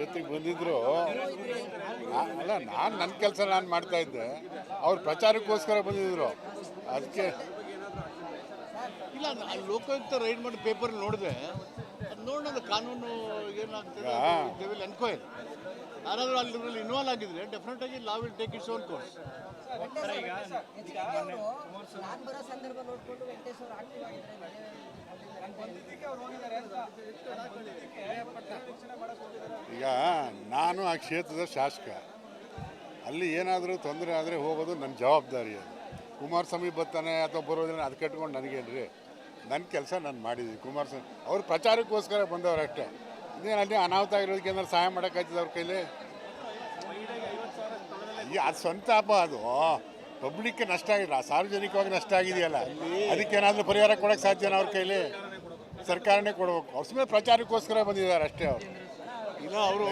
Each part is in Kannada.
ಇವತ್ತಿಗೆ ಬಂದಿದ್ರು. ಅಲ್ಲ, ನಾನು ನನ್ನ ಕೆಲಸ ನಾನು ಮಾಡ್ತಾ ಇದ್ದೆ, ಅವ್ರು ಪ್ರಚಾರಕ್ಕೋಸ್ಕರ ಬಂದಿದ್ರು. ಅದಕ್ಕೆ ಇಲ್ಲ, ಲೋಕಾಯುಕ್ತ ರೈಡ್ ಮಾಡಿ ಪೇಪರ್ ನೋಡಿದೆ. ಅದು ನೋಡೋದು ಕಾನೂನು ಏನಾಗ್ತದೆ ವಿಲ್ ಎನ್ಕ್ವೈರಿ. ಯಾರಾದರೂ ಅಲ್ಲಿ ಇನ್ವಾಲ್ವ್ ಆಗಿದ್ರೆ ಡೆಫಿನೆಟ್ ಆಗಿ law will take its own course. ಈಗ ನಾನು ಆ ಕ್ಷೇತ್ರದ ಶಾಸಕ, ಅಲ್ಲಿ ಏನಾದರೂ ತೊಂದರೆ ಆದರೆ ಹೋಗೋದು ನನ್ನ ಜವಾಬ್ದಾರಿ. ಅದು ಕುಮಾರಸ್ವಾಮಿ ಬರ್ತಾನೆ ಅಥವಾ ಬರೋದಿಲ್ಲ ಅದು ಕಟ್ಕೊಂಡು ನನಗೇನ್ರಿ, ನನ್ನ ಕೆಲಸ ನಾನು ಮಾಡಿದ್ದೀನಿ. ಕುಮಾರಸ್ವಾಮಿ ಅವ್ರು ಪ್ರಚಾರಕ್ಕೋಸ್ಕರ ಬಂದವರು ಅಷ್ಟೇ. ಇದೇನು ಅಲ್ಲಿ ಅನಾಹುತ ಆಗಿರೋದಕ್ಕೆ ಏನಾದ್ರು ಸಹಾಯ ಮಾಡೋಕ್ಕಾಯ್ತದೆ ಅವ್ರ ಕೈಲಿ? ಅದು ಸ್ವಂತ ಅದು ಪಬ್ಲಿಕ್ಗೆ ನಷ್ಟ ಆಗಿಲ್ಲ, ಸಾರ್ವಜನಿಕವಾಗಿ ನಷ್ಟ ಆಗಿದೆಯಲ್ಲ, ಅದಕ್ಕೇನಾದರೂ ಪರಿಹಾರ ಕೊಡೋಕ್ಕೆ ಸಾಧ್ಯನಾ ಅವ್ರ ಕೈಲಿ? ಸರ್ಕಾರನೇ ಕೊಡಬೇಕು. ಅವ್ರ ಸುಮ್ಮನೆ ಪ್ರಚಾರಕ್ಕೋಸ್ಕರ ಬಂದಿದ್ದಾರೆ ಅಷ್ಟೇ. ಅವರು ಇಲ್ಲ, ಅವರು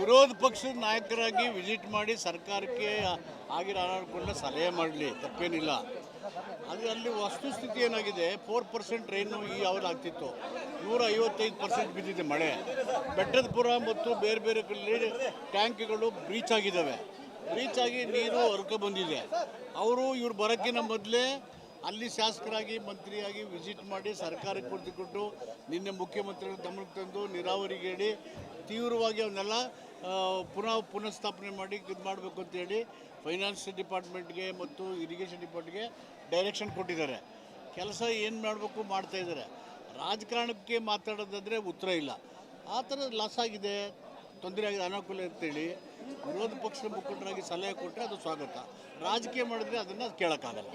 ವಿರೋಧ ಪಕ್ಷದ ನಾಯಕರಾಗಿ ವಿಸಿಟ್ ಮಾಡಿ ಸರ್ಕಾರಕ್ಕೆ ಆಗಿರೋ ಅನಾನುಕೂಲ ಸಲಹೆ ಮಾಡಲಿ, ತಪ್ಪೇನಿಲ್ಲ. ಅದು ಅಲ್ಲಿ ವಸ್ತುಸ್ಥಿತಿ ಏನಾಗಿದೆ, 4% ರೈನು ಈ ಯಾವ್ದು ಆಗ್ತಿತ್ತು, 155% ಬಿದ್ದಿದೆ ಮಳೆ. ಬೆಟ್ಟದಪುರ ಮತ್ತು ಬೇರೆ ಬೇರೆ ಕಡೆ ಟ್ಯಾಂಕ್ಗಳು ಬ್ರೀಚ್ ಆಗಿದ್ದಾವೆ. ಬ್ರೀಚ್ ಆಗಿ ನೀರು ಹೊರಕ ಬಂದಿದೆ. ಇವ್ರು ಬರೋಕ್ಕಿಂತ ಮೊದಲೇ ಅಲ್ಲಿ ಶಾಸಕರಾಗಿ ಮಂತ್ರಿಯಾಗಿ ವಿಸಿಟ್ ಮಾಡಿ ಸರ್ಕಾರಕ್ಕೆ ಕೊಟ್ಟು ನಿನ್ನೆ ಮುಖ್ಯಮಂತ್ರಿಗಳು ಗಮನಕ್ಕೆ ತಂದು ನೀರಾವರಿಗೆ ಹೇಳಿ ತೀವ್ರವಾಗಿ ಅವನ್ನೆಲ್ಲ ಪುನಃಸ್ಥಾಪನೆ ಮಾಡಿ ಇದು ಮಾಡಬೇಕು ಅಂತೇಳಿ ಫೈನಾನ್ಸ್ ಡಿಪಾರ್ಟ್ಮೆಂಟ್ಗೆ ಮತ್ತು ಇರಿಗೇಷನ್ ಡಿಪಾರ್ಟ್ಗೆ ಡೈರೆಕ್ಷನ್ ಕೊಟ್ಟಿದ್ದಾರೆ. ಕೆಲಸ ಏನು ಮಾಡಬೇಕು ಮಾಡ್ತಾಯಿದ್ದಾರೆ. ರಾಜಕಾರಣಕ್ಕೆ ಮಾತಾಡೋದಾದರೆ ಉತ್ತರ ಇಲ್ಲ. ಆ ಥರ ಲಾಸ್ ಆಗಿದೆ, ತೊಂದರೆ ಆಗಿದೆ, ಅನುಕೂಲ ಅಂತೇಳಿ ವಿರೋಧ ಪಕ್ಷದ ಮುಖಂಡರಾಗಿ ಸಲಹೆ ಕೊಟ್ಟರೆ ಅದು ಸ್ವಾಗತ. ರಾಜಕೀಯ ಮಾಡಿದ್ರೆ ಅದನ್ನು ಕೇಳೋಕ್ಕಾಗಲ್ಲ.